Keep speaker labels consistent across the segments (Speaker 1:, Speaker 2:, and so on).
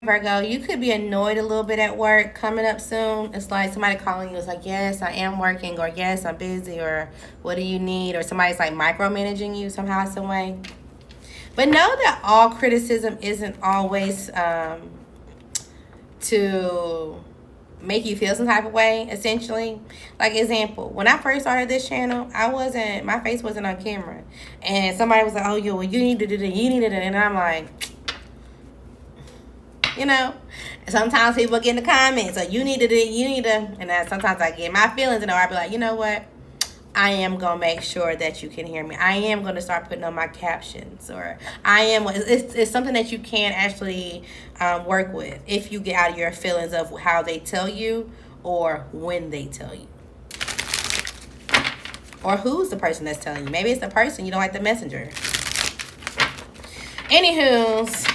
Speaker 1: Virgo, you could be annoyed a little bit at work coming up soon. It's like somebody calling you. It's like, yes, I am working, or yes, I'm busy, or what do you need? Or somebody's like micromanaging you somehow, some way. But know that all criticism isn't always to make you feel some type of way, essentially. Like, example, when I first started this channel, my face wasn't on camera. And somebody was like, oh, well, you need to do that, you need to do that. And I'm like, you know, sometimes people get in the comments, or you need to do, you need to, and then sometimes I get my feelings, and I be like, you know what? I am going to make sure that you can hear me. I am going to start putting on my captions, or it's something that you can actually work with if you get out of your feelings of how they tell you or when they tell you. Or who's the person that's telling you. Maybe it's the person, you don't like the messenger. Anywho's,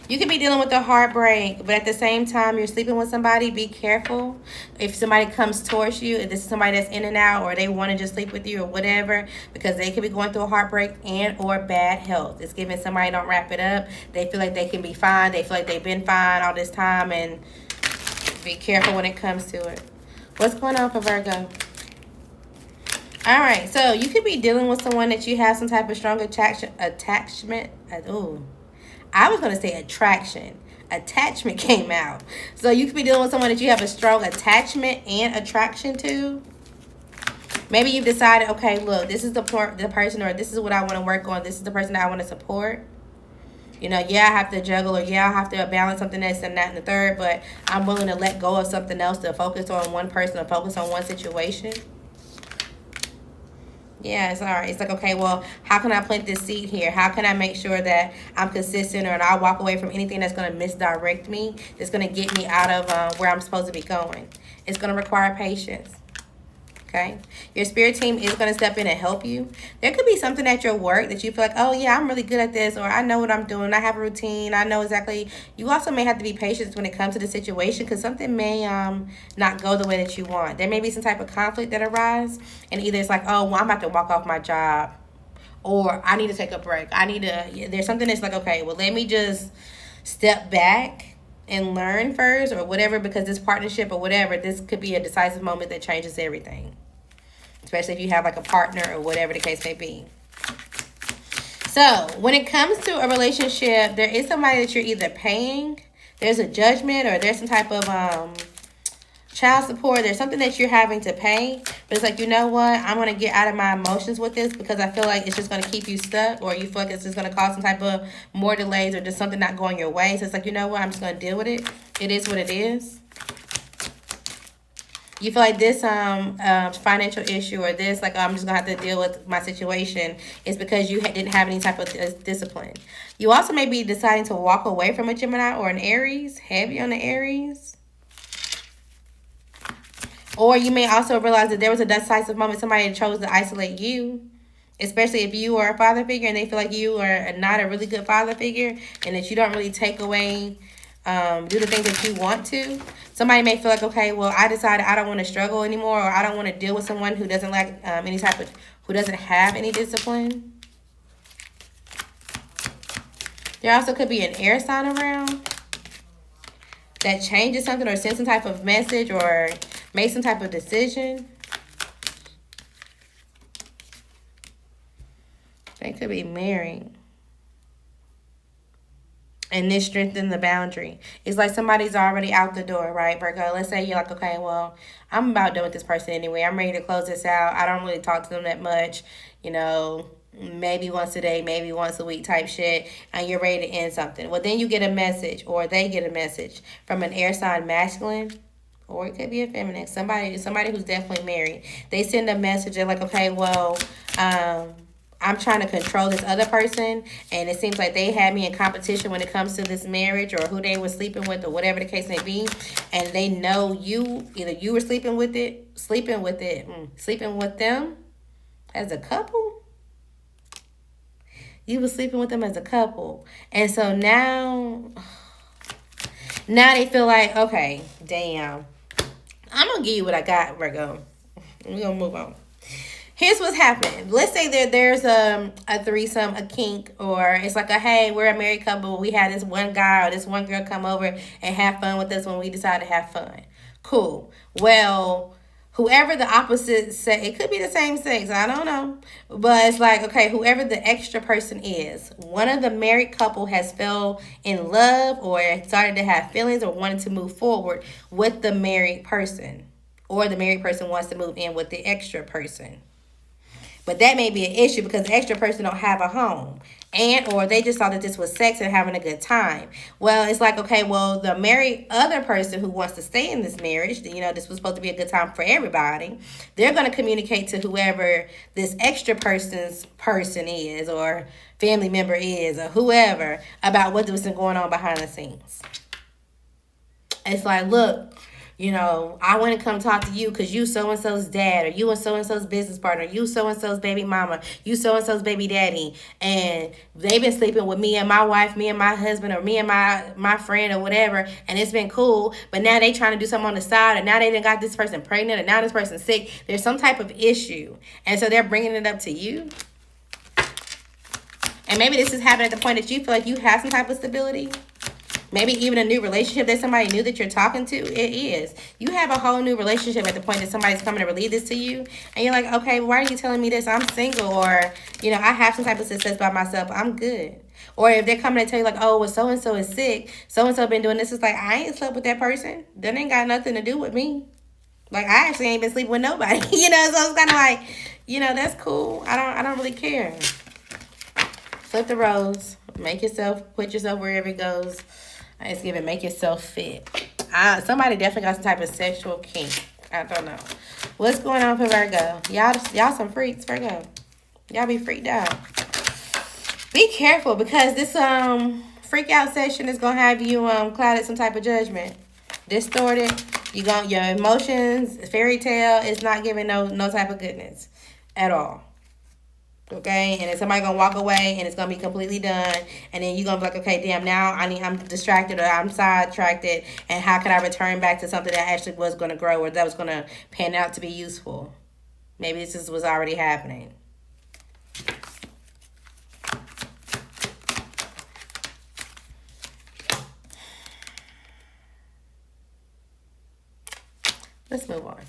Speaker 1: you could be dealing with a heartbreak, but at the same time, you're sleeping with somebody. Be careful. If somebody comes towards you, if this is somebody that's in and out, or they want to just sleep with you or whatever, because they could be going through a heartbreak and or bad health. It's giving somebody don't wrap it up. They feel like they can be fine. They feel like they've been fine all this time, and be careful when it comes to it. What's going on for Virgo? All right, so you could be dealing with someone that you have some type of strong attachment. Ooh. I was going to say attraction. Attachment came out. So you could be dealing with someone that you have a strong attachment and attraction to. Maybe you've decided, okay, look, this is the person, or this is what I want to work on. This is the person that I want to support. You know, yeah, I have to juggle, or yeah, I have to balance something that's and that and the third, but I'm willing to let go of something else to focus on one person, or focus on one situation. Yeah, it's all right. It's like, okay, well, how can I plant this seed here? How can I make sure that I'm consistent, or I'll walk away from anything that's going to misdirect me, that's going to get me out of where I'm supposed to be going? It's going to require patience. Okay, your spirit team is going to step in and help you. There could be something at your work that you feel like, oh yeah, I'm really good at this, or I know what I'm doing. I have a routine. I know exactly. You also may have to be patient when it comes to the situation, because something may not go the way that you want. There may be some type of conflict that arises, and either it's like, oh, well, I'm about to walk off my job, or I need to take a break. There's something that's like, okay, well, let me just step back and learn first, or whatever, because this partnership or whatever, this could be a decisive moment that changes everything. Especially if you have like a partner or whatever the case may be. So when it comes to a relationship, there is somebody that you're either paying, there's a judgment, or there's some type of child support. There's something that you're having to pay, but it's like, you know what, I'm going to get out of my emotions with this, because I feel like it's just going to keep you stuck, or you feel like it's just going to cause some type of more delays, or just something not going your way. So it's like, you know what, I'm just going to deal with it. It is what it is. You feel like this financial issue, or this, like, I'm just going to have to deal with my situation, is because you didn't have any type of discipline. You also may be deciding to walk away from a Gemini or an Aries, heavy on the Aries. Or you may also realize that there was a decisive moment somebody chose to isolate you, especially if you are a father figure and they feel like you are not a really good father figure, and that you don't really take away, do the things that you want to. Somebody may feel like, okay, well, I decided I don't want to struggle anymore, or I don't want to deal with someone who doesn't like who doesn't have any discipline. There also could be an air sign around that changes something, or sends some type of message, or make some type of decision. They could be married. And this strengthens the boundary. It's like somebody's already out the door, right, Virgo? Let's say you're like, okay, well, I'm about done with this person anyway. I'm ready to close this out. I don't really talk to them that much. You know, maybe once a day, maybe once a week type shit. And you're ready to end something. Well, then you get a message, or they get a message from an air sign masculine. Or it could be a feminine. Somebody who's definitely married. They send a message. They're like, okay, well, I'm trying to control this other person, and it seems like they had me in competition when it comes to this marriage, or who they were sleeping with, or whatever the case may be. And they know either you were sleeping with them as a couple. You were sleeping with them as a couple. And so now they feel like, okay, damn, I'm going to give you what I got, Virgo. We're going to move on. here's what's happening. Let's say that there's a threesome, a kink, or it's like a, hey, we're a married couple. We had this one guy or this one girl come over and have fun with us when we decide to have fun. Cool. Well, whoever the opposite sex, it could be the same sex, I don't know. But it's like, okay, whoever the extra person is, one of the married couple has fell in love or started to have feelings or wanted to move forward with the married person. Or the married person wants to move in with the extra person. But that may be an issue because the extra person don't have a home. And or they just thought that this was sex and having a good time. Well, it's like, okay, well, the married other person who wants to stay in this marriage, you know, this was supposed to be a good time for everybody. They're going to communicate to whoever this extra person's person is or family member is or whoever about what was going on behind the scenes. It's like, look, you know, I want to come talk to you because you so-and-so's dad, or you and so-and-so's business partner, you so-and-so's baby mama, you so-and-so's baby daddy, and they've been sleeping with me and my wife, me and my husband, or me and my friend or whatever, and it's been cool, but now they trying to do something on the side, and now they done got this person pregnant, and now this person's sick. There's some type of issue, and so they're bringing it up to you. And maybe this is happening at the point that you feel like you have some type of stability. Maybe even a new relationship that somebody new that you're talking to. It is. You have a whole new relationship at the point that somebody's coming to relieve this to you. And you're like, okay, why are you telling me this? I'm single, or, you know, I have some type of success by myself. I'm good. Or if they're coming to tell you like, oh, well, so-and-so is sick. So-and-so been doing this. It's like, I ain't slept with that person. That ain't got nothing to do with me. Like, I actually ain't been sleeping with nobody. You know, so it's kind of like, you know, that's cool. I don't really care. Flip the rose. Put yourself wherever it goes. It's giving make yourself fit. Somebody definitely got some type of sexual kink. I don't know. What's going on for Virgo? Y'all some freaks, Virgo. Y'all be freaked out. Be careful because this freak out session is gonna have you clouded some type of judgment. Distorted. Your emotions, fairy tale, it's not giving no type of goodness at all. Okay, and then somebody gonna walk away and it's gonna be completely done, and then you're gonna be like, okay, damn, now I'm distracted or I'm sidetracked, and how can I return back to something that actually was gonna grow or that was gonna pan out to be useful? Maybe this is what's already happening. Let's move on.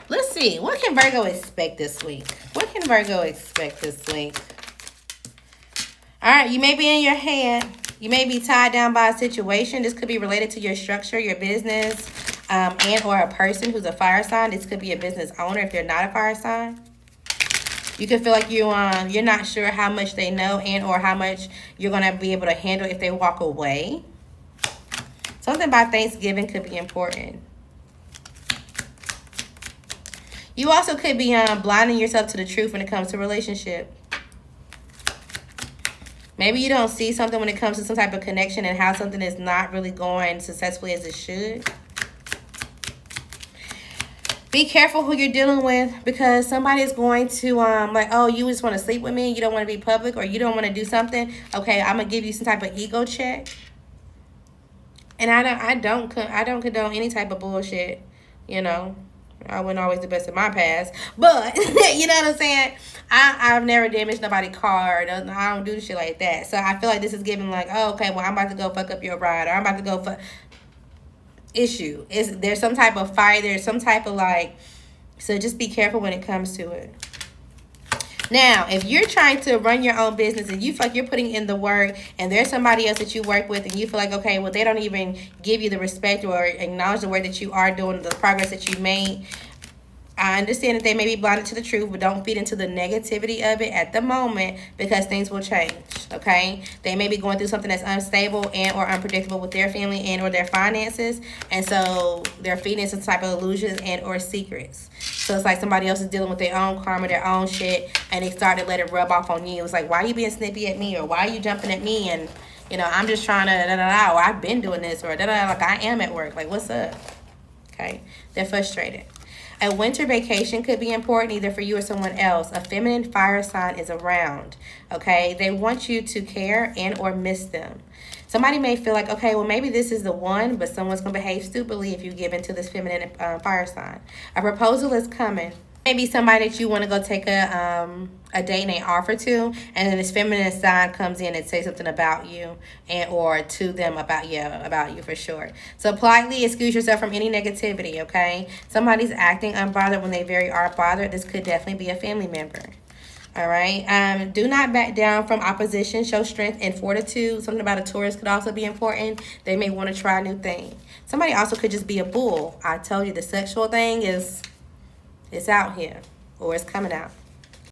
Speaker 1: Let's see. What can Virgo expect this week? What can Virgo expect this week? All right. You may be in your head. You may be tied down by a situation. This could be related to your structure, your business, and or a person who's a fire sign. This could be a business owner if they're not a fire sign. You could feel like you're not sure how much they know and or how much you're going to be able to handle if they walk away. Something about Thanksgiving could be important. You also could be blinding yourself to the truth when it comes to relationship. Maybe you don't see something when it comes to some type of connection and how something is not really going successfully as it should. Be careful who you're dealing with because somebody is going to like, oh, you just want to sleep with me, you don't want to be public, or you don't want to do something. Okay, I'm gonna give you some type of ego check. And I don't condone any type of bullshit, you know. I wasn't always the best in my past, but you know what I'm saying? I've never damaged nobody's car. I don't do shit like that. So I feel like this is giving like, oh, okay, well, I'm about to go fuck up your ride, or I'm about to go fuck. Issue. There's some type of fight. There's some type of like, so just be careful when it comes to it. Now, if you're trying to run your own business and you feel like you're putting in the work and there's somebody else that you work with and you feel like, okay, well, they don't even give you the respect or acknowledge the work that you are doing, the progress that you made, I understand that they may be blinded to the truth, but don't feed into the negativity of it at the moment because things will change, okay? They may be going through something that's unstable and or unpredictable with their family and or their finances, and so they're feeding some type of illusions and or secrets. So it's like somebody else is dealing with their own karma, their own shit, and they start to let it rub off on you. It's like, why are you being snippy at me, or why are you jumping at me, and, you know, I'm just trying to da-da-da, or I've been doing this, or da-da-da, like I am at work. Like, what's up? Okay? They're frustrated. A winter vacation could be important either for you or someone else. A feminine fire sign is around, okay? They want you to care and or miss them. Somebody may feel like, okay, well, maybe this is the one, but someone's going to behave stupidly if you give into this feminine fire sign. A proposal is coming. Maybe somebody that you want to go take a date and they offer to, and then this feminine sign comes in and says something about you and or to them about you for sure. So politely excuse yourself from any negativity, okay? Somebody's acting unbothered when they very are bothered. This could definitely be a family member. All right. Do not back down from opposition. Show strength and fortitude. Something about a Taurus could also be important. They may want to try a new thing. Somebody also could just be a bull. I told you the sexual thing is, it's out here, or it's coming out.